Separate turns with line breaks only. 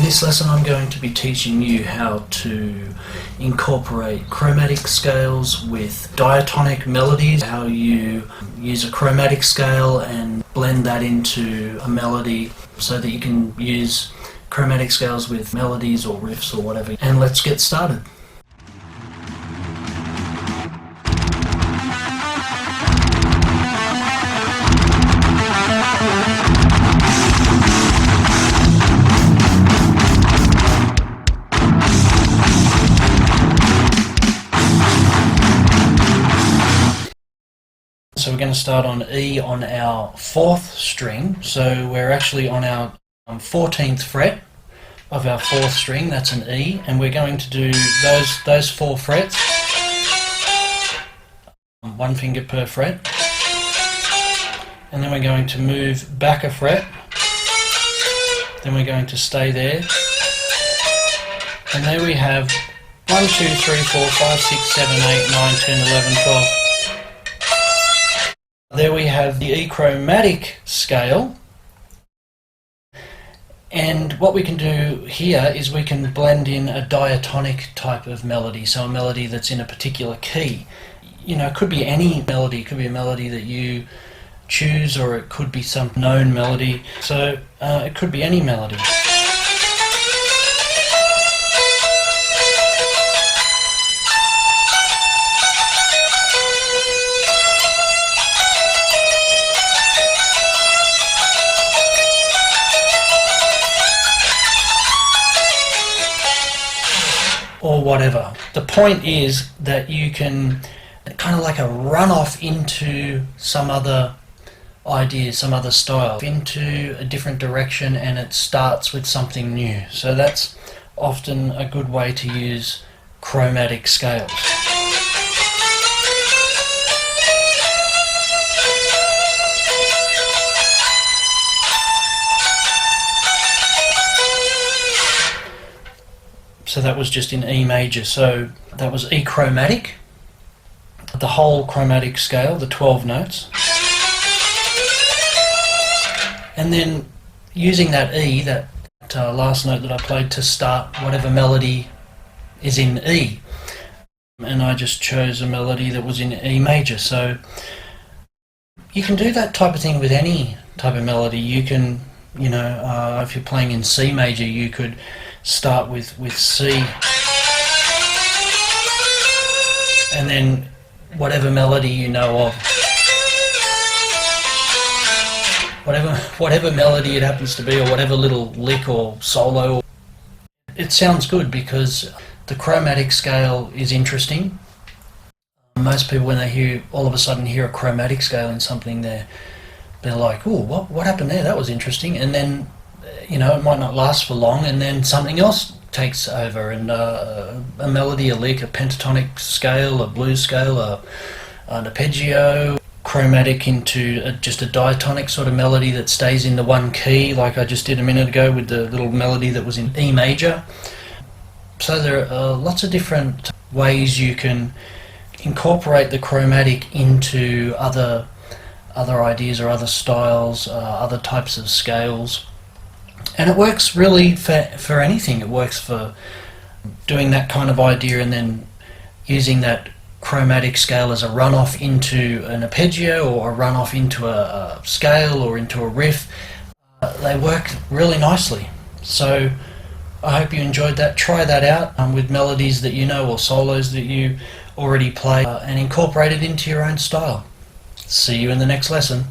this lesson I'm going to be teaching you how to incorporate chromatic scales with diatonic melodies, how you use a chromatic scale and blend that into a melody so that you can use chromatic scales with melodies or riffs or whatever. And let's get started. So we're going to start on E on our 4th string. So we're actually on our 14th fret of our 4th string. That's an E, and we're going to do those 4 frets, 1 finger per fret, and then we're going to move back a fret, then we're going to stay there, and there we have 1, 2, 3, 4, 5, 6, 7, 8, 9, 10, 11, 12. There we have the E chromatic scale, and what we can do here is we can blend in a diatonic type of melody, so a melody that's in a particular key. You know, it could be any melody, it could be a melody that you choose, or it could be some known melody, so it could be any melody. Or whatever. The point is that you can kind of like a runoff into some other idea, some other style, into a different direction, and it starts with something new. So that's often a good way to use chromatic scales. So that was just in E major, so that was E chromatic, the whole chromatic scale, the 12 notes. And then using that E, that last note that I played, to start whatever melody is in E. And I just chose a melody that was in E major. So you can do that type of thing with any type of melody. You can, you know, if you're playing in C major, you could start with C, and then whatever melody you know of, whatever melody it happens to be, or whatever little lick or solo, it sounds good because the chromatic scale is interesting. Most people, when they all of a sudden hear a chromatic scale in something, they're like, "Oh, what happened there? That was interesting." And then, you know, it might not last for long, and then something else takes over, and a melody, a lick, a pentatonic scale, a blues scale, an arpeggio, chromatic into just a diatonic sort of melody that stays in the one key, like I just did a minute ago with the little melody that was in E major. So there are lots of different ways you can incorporate the chromatic into other ideas or other styles, other types of scales. And it works really for anything. It works for doing that kind of idea and then using that chromatic scale as a runoff into an arpeggio, or a runoff into a scale, or into a riff. They work really nicely. So I hope you enjoyed that. Try that out with melodies that you know, or solos that you already play, and incorporate it into your own style. See you in the next lesson.